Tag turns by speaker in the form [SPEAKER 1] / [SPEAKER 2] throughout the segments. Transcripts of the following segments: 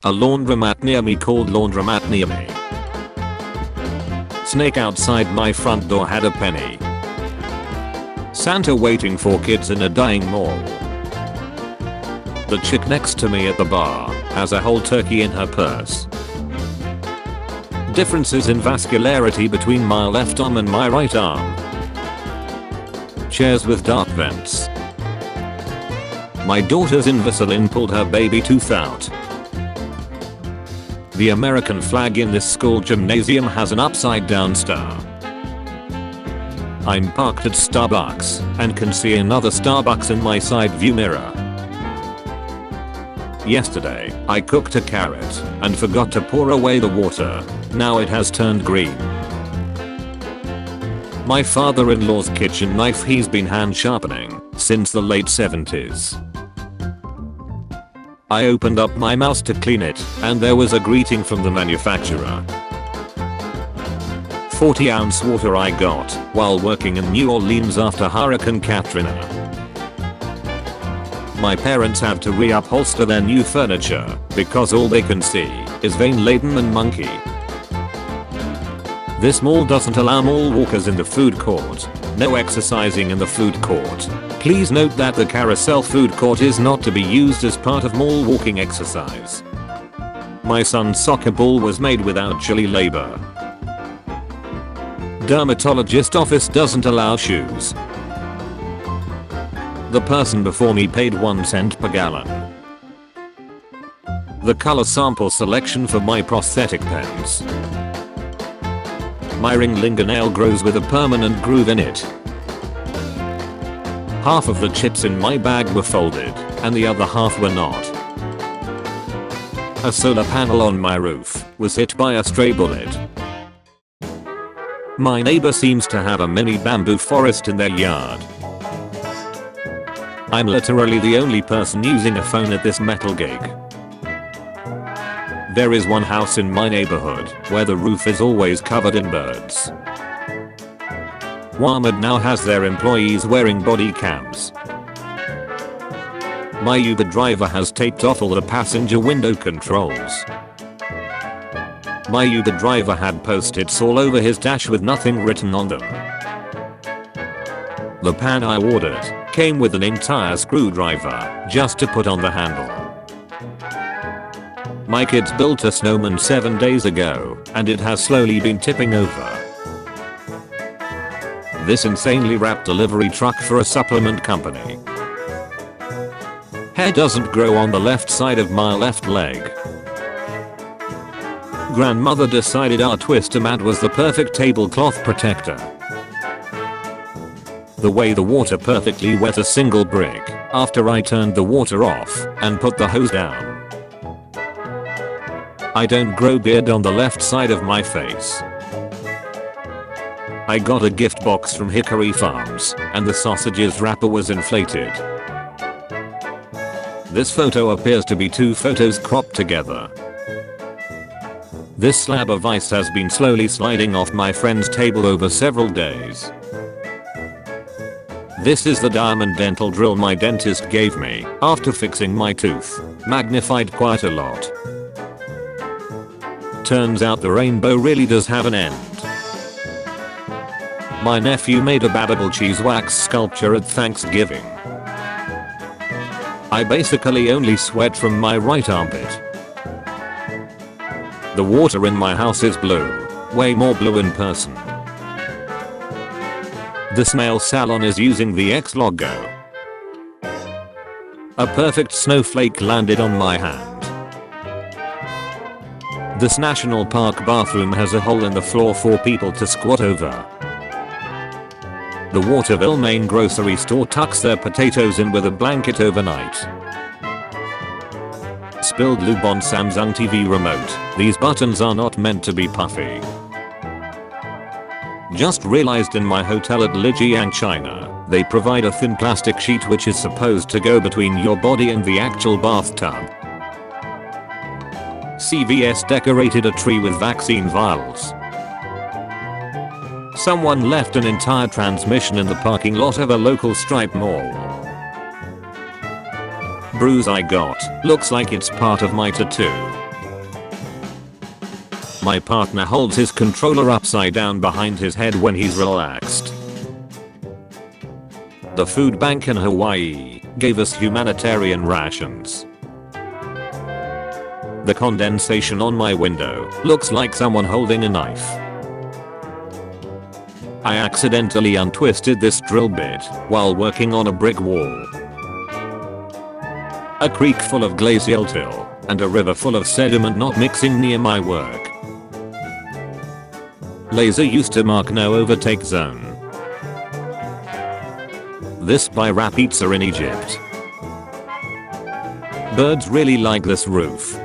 [SPEAKER 1] A laundromat near me called laundromat near me. Snake outside my front door had a penny. Santa waiting for kids in a dying mall. The chick next to me at the bar has a whole turkey in her purse. Differences in vascularity between my left arm and my right arm. Chairs with dark vents. My daughter's Invisalign pulled her baby tooth out. The American flag in this school gymnasium has an upside down star. I'm parked at Starbucks and can see another Starbucks in my side view mirror. Yesterday, I cooked a carrot and forgot to pour away the water. Now it has turned green. My father-in-law's kitchen knife he's been hand sharpening since the late 70s. I opened up my mouse to clean it, and there was a greeting from the manufacturer. 40-ounce water I got while working in New Orleans after Hurricane Katrina. My parents had to reupholster their new furniture because all they can see is vein-laden and monkey. This mall doesn't allow mall walkers in the food court. No exercising in the food court. Please note that the carousel food court is not to be used as part of mall walking exercise. My son's soccer ball was made without chili labor. Dermatologist office doesn't allow shoes. The person before me paid 1 cent per gallon. The color sample selection for my prosthetic pens. My ring fingernail grows with a permanent groove in it. Half of the chips in my bag were folded, and the other half were not. A solar panel on my roof was hit by a stray bullet. My neighbor seems to have a mini bamboo forest in their yard. I'm literally the only person using a phone at this metal gig. There is one house in my neighborhood where the roof is always covered in birds. Walmart now has their employees wearing body cams. My Uber driver has taped off all the passenger window controls. My Uber driver had post-its all over his dash with nothing written on them. The pan I ordered came with an entire screwdriver just to put on the handle. My kids built a snowman 7 days ago, and it has slowly been tipping over. This insanely wrapped delivery truck for a supplement company. Hair doesn't grow on the left side of my left leg. Grandmother decided our Twister-Mat was the perfect tablecloth protector. The way the water perfectly wet a single brick after I turned the water off and put the hose down. I don't grow beard on the left side of my face. I got a gift box from Hickory Farms, and the sausages wrapper was inflated. This photo appears to be 2 photos cropped together. This slab of ice has been slowly sliding off my friend's table over several days. This is the diamond dental drill my dentist gave me after fixing my tooth, magnified quite a lot. Turns out the rainbow really does have an end. My nephew made a Babable cheese wax sculpture at Thanksgiving. I basically only sweat from my right armpit. The water in my house is blue, way more blue in person. This nail salon is using the X logo. A perfect snowflake landed on my hand. This national park bathroom has a hole in the floor for people to squat over. The Waterville Main grocery store tucks their potatoes in with a blanket overnight. Spilled lube on Samsung TV remote. These buttons are not meant to be puffy. Just realized in my hotel at Lijiang, China, they provide a thin plastic sheet which is supposed to go between your body and the actual bathtub. CVS decorated a tree with vaccine vials. Someone left an entire transmission in the parking lot of a local strip mall. Bruise I got, looks like it's part of my tattoo. My partner holds his controller upside down behind his head when he's relaxed. The food bank in Hawaii gave us humanitarian rations. The condensation on my window looks like someone holding a knife. I accidentally untwisted this drill bit while working on a brick wall. A creek full of glacial till and a river full of sediment not mixing near my work. Laser used to mark no overtake zone. This by Rap Pizza in Egypt. Birds really like this roof.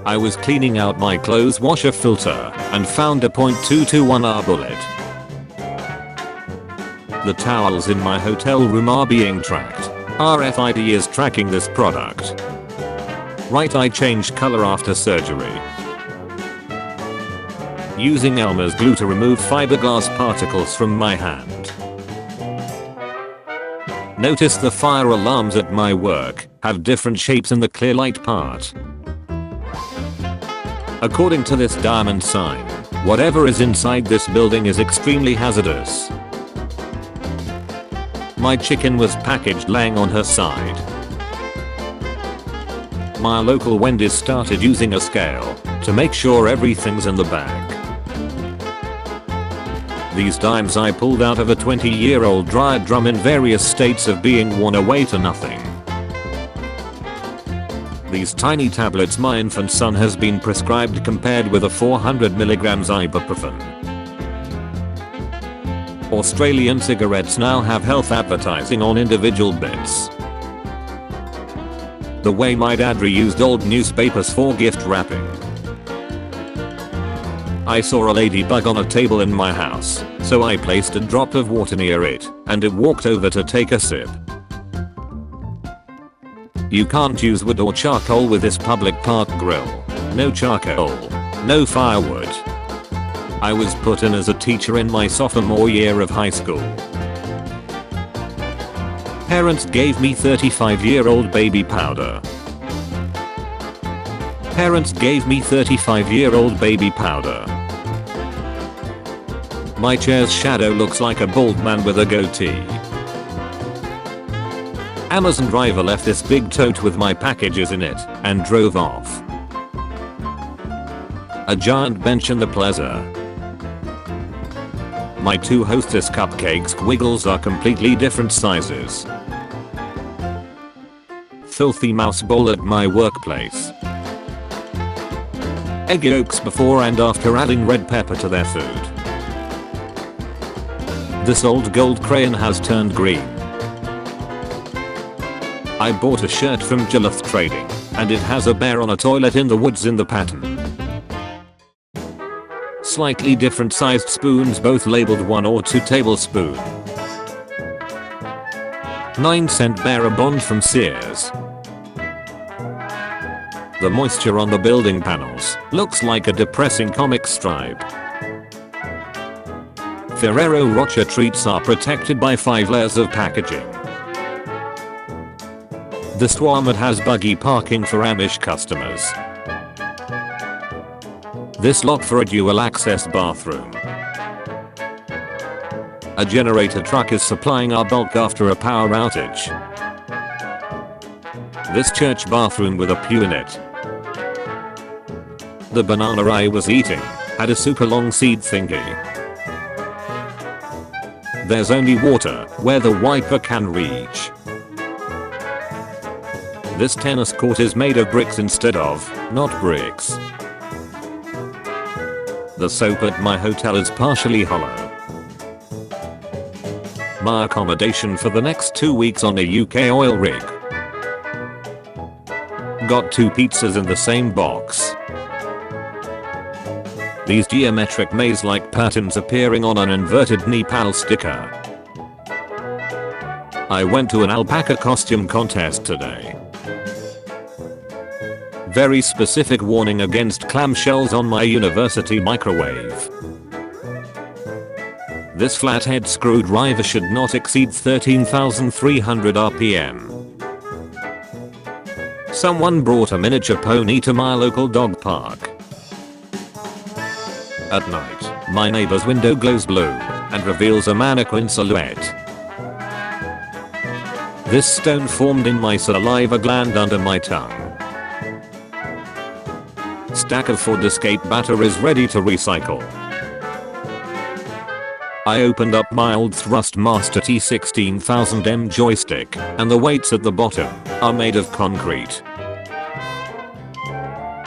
[SPEAKER 1] I was cleaning out my clothes washer filter and found a .221R bullet. The towels in my hotel room are being tracked. RFID is tracking this product. Right eye changed color after surgery. Using Elmer's glue to remove fiberglass particles from my hand. Notice the fire alarms at my work have different shapes in the clear light part. According to this diamond sign, whatever is inside this building is extremely hazardous. My chicken was packaged laying on her side. My local Wendy's started using a scale to make sure everything's in the bag. These dimes I pulled out of a 20-year-old dryer drum in various states of being worn away to nothing. These tiny tablets my infant son has been prescribed compared with a 400mg ibuprofen. Australian cigarettes now have health advertising on individual bits. The way my dad reused old newspapers for gift wrapping. I saw a ladybug on a table in my house, so I placed a drop of water near it, and it walked over to take a sip. You can't use wood or charcoal with this public park grill. No charcoal. No firewood. I was put in as a teacher in my sophomore year of high school. Parents gave me 35-year-old baby powder. Parents gave me 35-year-old baby powder. My chair's shadow looks like a bald man with a goatee. Amazon driver left this big tote with my packages in it and drove off. A giant bench in the plaza. My two Hostess cupcake squiggles are completely different sizes. Filthy mouse bowl at my workplace. Egg yolks before and after adding red pepper to their food. This old gold crayon has turned green. I bought a shirt from Gillith Trading, and it has a bear on a toilet in the woods in the pattern. Slightly different sized spoons, both labeled 1 or 2 tablespoon. 9-cent bearer bond from Sears. The moisture on the building panels looks like a depressing comic stripe. Ferrero Rocher treats are protected by 5 layers of packaging. The Swarmad has buggy parking for Amish customers. This lock for a dual access bathroom. A generator truck is supplying our bulk after a power outage. This church bathroom with a pew in it. The banana I was eating had a super long seed thingy. There's only water where the wiper can reach. This tennis court is made of bricks instead of, not bricks. The soap at my hotel is partially hollow. My accommodation for the next 2 weeks on a UK oil rig. Got 2 pizzas in the same box. These geometric maze-like patterns appearing on an inverted Nepal sticker. I went to an alpaca costume contest today. Very specific warning against clamshells on my university microwave. This flathead screwdriver should not exceed 13,300 RPM. Someone brought a miniature pony to my local dog park. At night, my neighbor's window glows blue and reveals a mannequin silhouette. This stone formed in my saliva gland under my tongue. Stack of Ford Escape batteries ready to recycle. I opened up my old Thrustmaster T16000M joystick, and the weights at the bottom are made of concrete.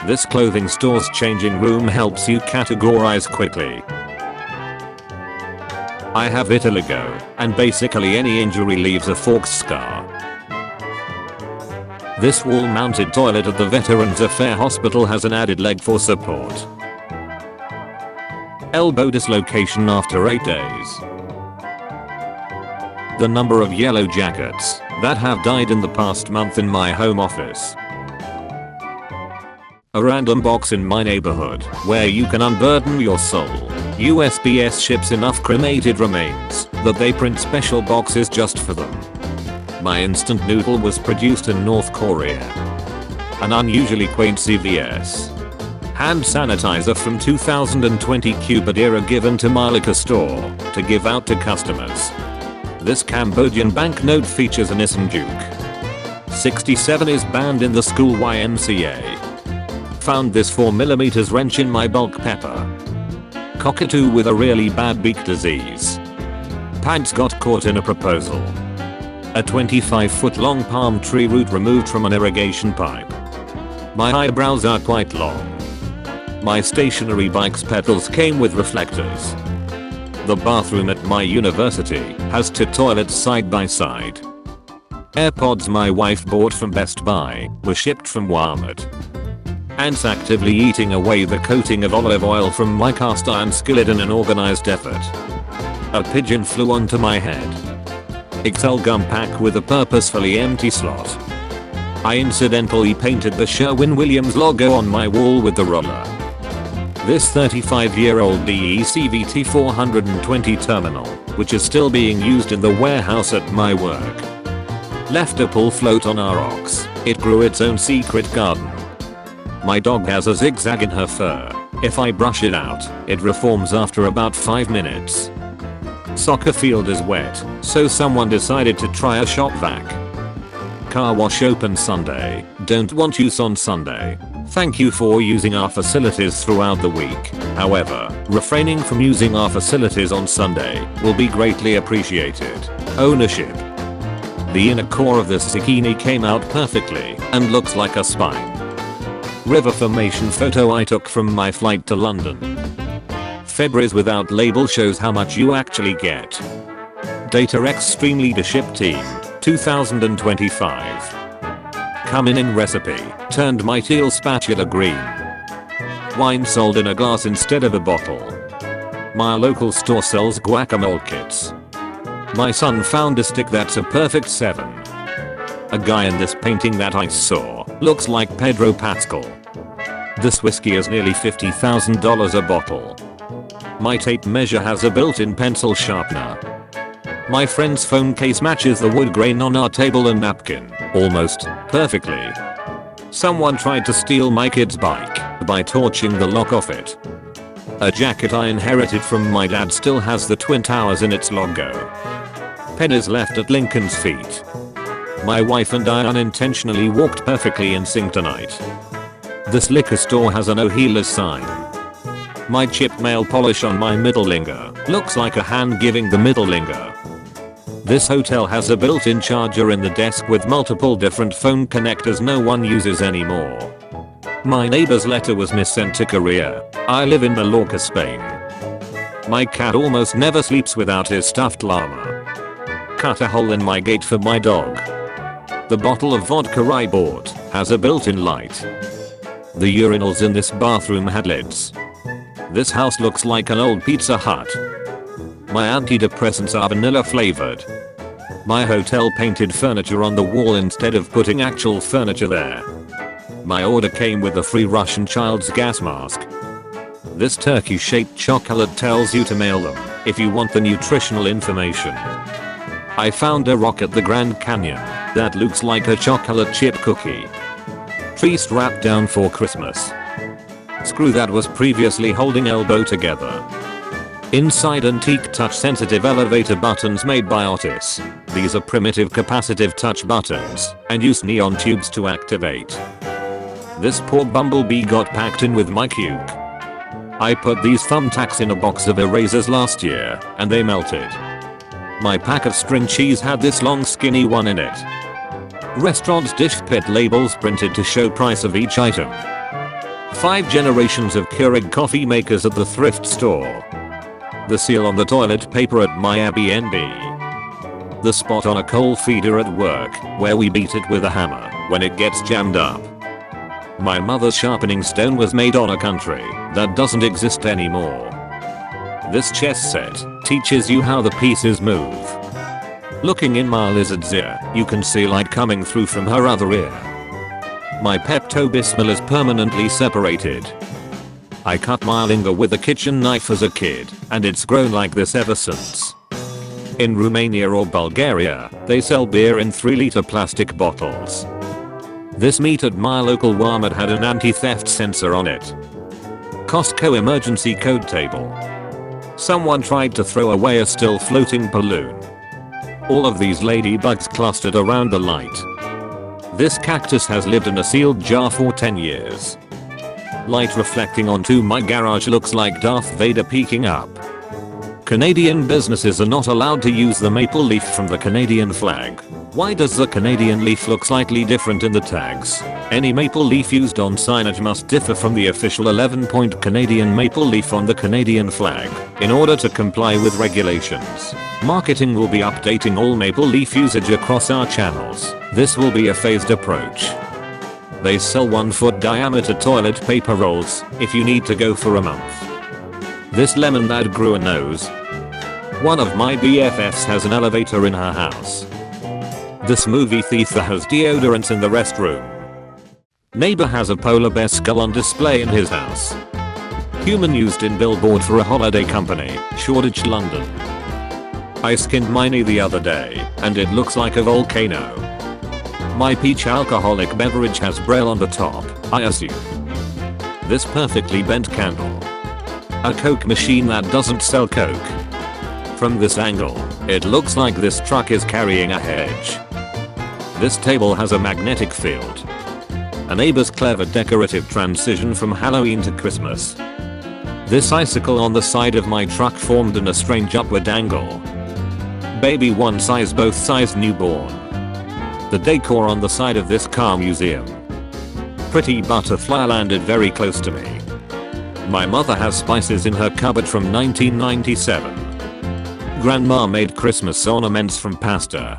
[SPEAKER 1] This clothing store's changing room helps you categorize quickly. I have vitiligo, and basically any injury leaves a forked scar. This wall-mounted toilet at the Veterans Affairs Hospital has an added leg for support. Elbow dislocation after 8 days. The number of yellow jackets that have died in the past month in my home office. A random box in my neighborhood where you can unburden your soul. USPS ships enough cremated remains that they print special boxes just for them. My instant noodle was produced in North Korea. An unusually quaint CVS. Hand sanitizer from 2020 Cupid era given to my liquor store to give out to customers. This Cambodian banknote features an Isam Duke. 67 is banned in the school YMCA. Found this 4mm wrench in my bulk pepper. Cockatoo with a really bad beak disease. Pads got caught in a proposal. A 25-foot long palm tree root removed from an irrigation pipe. My eyebrows are quite long. My stationary bike's pedals came with reflectors. The bathroom at my university has 2 toilets side by side. AirPods my wife bought from Best Buy were shipped from Walmart. Ants actively eating away the coating of olive oil from my cast iron skillet in an organized effort. A pigeon flew onto my head. Excel gum pack with a purposefully empty slot. I incidentally painted the Sherwin-Williams logo on my wall with the roller. This 35-year-old DECVT 420 terminal, which is still being used in the warehouse at my work. Left a pull float on our rocks. It grew its own secret garden. My dog has a zigzag in her fur. If I brush it out, it reforms after about 5 minutes. Soccer field is wet, so someone decided to try a shop vac. Car wash open Sunday. Don't want use on Sunday. Thank you for using our facilities throughout the week. However, refraining from using our facilities on Sunday will be greatly appreciated. Ownership. The inner core of this zucchini came out perfectly and looks like a spine. River formation photo I took from my flight to London. February's without label shows how much you actually get. Data Extreme Leadership Team 2025. Coming in recipe turned my teal spatula green. Wine sold in a glass instead of a bottle. My local store sells guacamole kits. My son found a stick that's a perfect 7. A guy in this painting that I saw looks like Pedro Pascal. This whiskey is nearly $50,000 a bottle. My tape measure has a built-in pencil sharpener. My friend's phone case matches the wood grain on our table and napkin, almost perfectly. Someone tried to steal my kid's bike by torching the lock off it. A jacket I inherited from my dad still has the Twin Towers in its logo. Pennies left at Lincoln's feet. My wife and I unintentionally walked perfectly in sync tonight. This liquor store has a no healers sign. My chipped nail polish on my middle finger looks like a hand giving the middle finger. This hotel has a built-in charger in the desk with multiple different phone connectors no one uses anymore. My neighbor's letter was missent to Korea. I live in Mallorca, Spain. My cat almost never sleeps without his stuffed llama. Cut a hole in my gate for my dog. The bottle of vodka I bought has a built-in light. The urinals in this bathroom had lids. This house looks like an old Pizza Hut. My antidepressants are vanilla flavored. My hotel painted furniture on the wall instead of putting actual furniture there. My order came with a free Russian child's gas mask. This turkey-shaped chocolate tells you to mail them if you want the nutritional information. I found a rock at the Grand Canyon that looks like a chocolate chip cookie. Tree strapped down for Christmas. screw that was previously holding elbow together. Inside antique touch-sensitive elevator buttons made by oddities. These are primitive capacitive touch buttons and use neon tubes to activate. This poor bumblebee got packed in with my cuke. I put these thumbtacks in a box of erasers last year and they melted. My pack of string cheese had this long skinny one in it. Restaurant dish pit labels printed to show price of each item. 5 generations of Keurig coffee makers at the thrift store. The seal on the toilet paper at my Airbnb. The spot on a coal feeder at work where we beat it with a hammer when it gets jammed up. My mother's sharpening stone was made on a country that doesn't exist anymore. This chess set teaches you how the pieces move. Looking in my lizard's ear, you can see light coming through from her other ear. My Pepto-Bismol is permanently separated. I cut my linger with a kitchen knife as a kid, and it's grown like this ever since. In Romania or Bulgaria, they sell beer in 3-liter plastic bottles. This meat at my local Walmart had an anti-theft sensor on it. Costco emergency code table. Someone tried to throw away a still floating balloon. All of these ladybugs clustered around the light. This cactus has lived in a sealed jar for 10 years. Light reflecting onto my garage looks like Darth Vader peeking up. Canadian businesses are not allowed to use the maple leaf from the Canadian flag. Why does the Canadian leaf look slightly different in the tags? Any maple leaf used on signage must differ from the official 11-point Canadian maple leaf on the Canadian flag in order to comply with regulations. Marketing will be updating all maple leaf usage across our channels. This will be a phased approach. They sell 1-foot diameter toilet paper rolls if you need to go for a month. This lemon that grew a nose. One of my BFFs has an elevator in her house. This movie theater has deodorants in the restroom. Neighbor has a polar bear skull on display in his house. Human used in billboard for a holiday company, Shoreditch, London. I skinned mine the other day, and it looks like a volcano. My peach alcoholic beverage has Braille on the top, I assume. This perfectly bent candle. A Coke machine that doesn't sell Coke. From this angle, it looks like this truck is carrying a hedge. This table has a magnetic field. A neighbor's clever decorative transition from Halloween to Christmas. This icicle on the side of my truck formed in a strange upward angle. Baby one size both size newborn. The decor on the side of this car museum. Pretty butterfly landed very close to me. My mother has spices in her cupboard from 1997. Grandma made Christmas ornaments from pasta.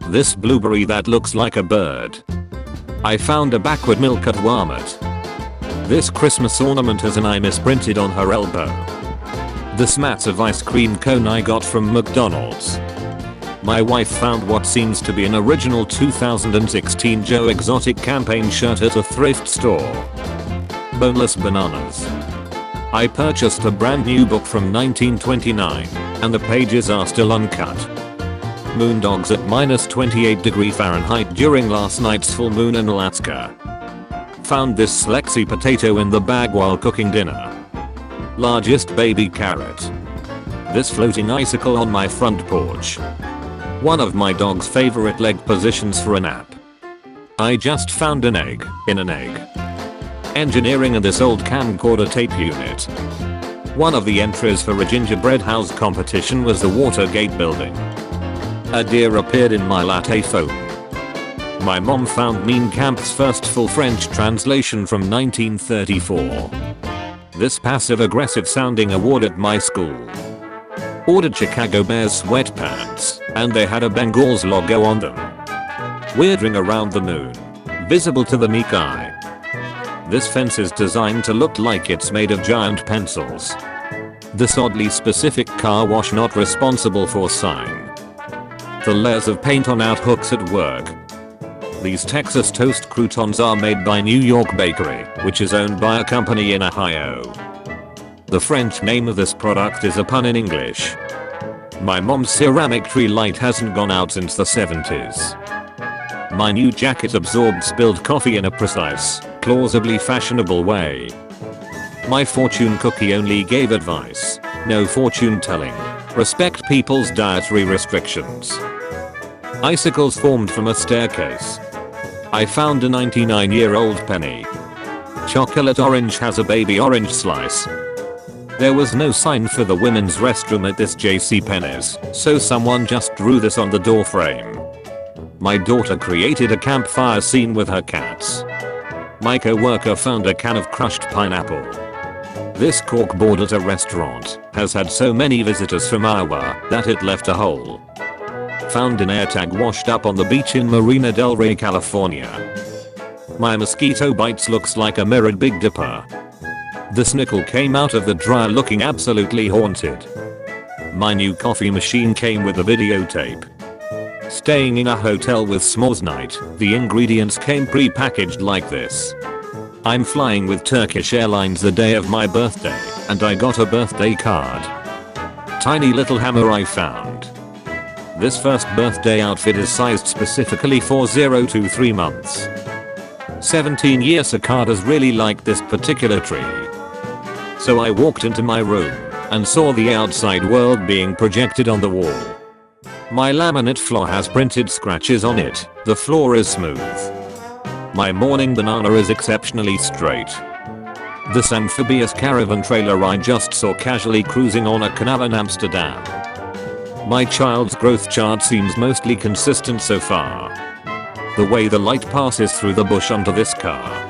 [SPEAKER 1] This blueberry that looks like a bird. I found a backward milk at Walmart. This Christmas ornament has an I misprinted on her elbow. This massive ice cream cone I got from McDonald's. My wife found what seems to be an original 2016 Joe Exotic campaign shirt at a thrift store. Boneless bananas. I purchased a brand new book from 1929, and the pages are still uncut. Moondogs at -28°F during last night's full moon in Alaska. Found this Lexi potato in the bag while cooking dinner. Largest baby carrot. This floating icicle on my front porch. One of my dog's favorite leg positions for a nap. I just found an egg in an egg. Engineering and this old camcorder tape unit. One of the entries for a gingerbread house competition was the Watergate building. A deer appeared in my latte foam. My mom found Mein Kampf's first full French translation from 1934. This passive-aggressive sounding award at my school. Ordered Chicago Bears sweatpants, and they had a Bengals logo on them. Weird ring around the moon. Visible to the meek eye. This fence is designed to look like it's made of giant pencils. This oddly specific car wash not responsible for sign. The layers of paint on out hooks at work. These Texas toast croutons are made by New York Bakery, which is owned by a company in Ohio. The French name of this product is a pun in English. My mom's ceramic tree light hasn't gone out since the 70s. My new jacket absorbed spilled coffee in a precise, plausibly fashionable way. My fortune cookie only gave advice. No fortune telling. Respect people's dietary restrictions. Icicles formed from a staircase. I found a 99-year-old penny. Chocolate orange has a baby orange slice. There was no sign for the women's restroom at this JCPenney's, so someone just drew this on the door frame. My daughter created a campfire scene with her cats. My co-worker found a can of crushed pineapple. This corkboard at a restaurant has had so many visitors from Iowa that it left a hole. Found an AirTag washed up on the beach in Marina del Rey, California. My mosquito bites looks like a mirrored Big Dipper. The snickle came out of the dryer looking absolutely haunted. My new coffee machine came with a videotape. Staying in a hotel with s'mores night, the ingredients came pre-packaged like this. I'm flying with Turkish Airlines the day of my birthday, and I got a birthday card. Tiny little hammer I found. This first birthday outfit is sized specifically for 0 to 3 months. 17-year cicadas really liked this particular tree. So I walked into my room and saw the outside world being projected on the wall. My laminate floor has printed scratches on it. The floor is smooth. My morning banana is exceptionally straight. This amphibious caravan trailer I just saw casually cruising on a canal in Amsterdam. My child's growth chart seems mostly consistent so far. The way the light passes through the bush under this car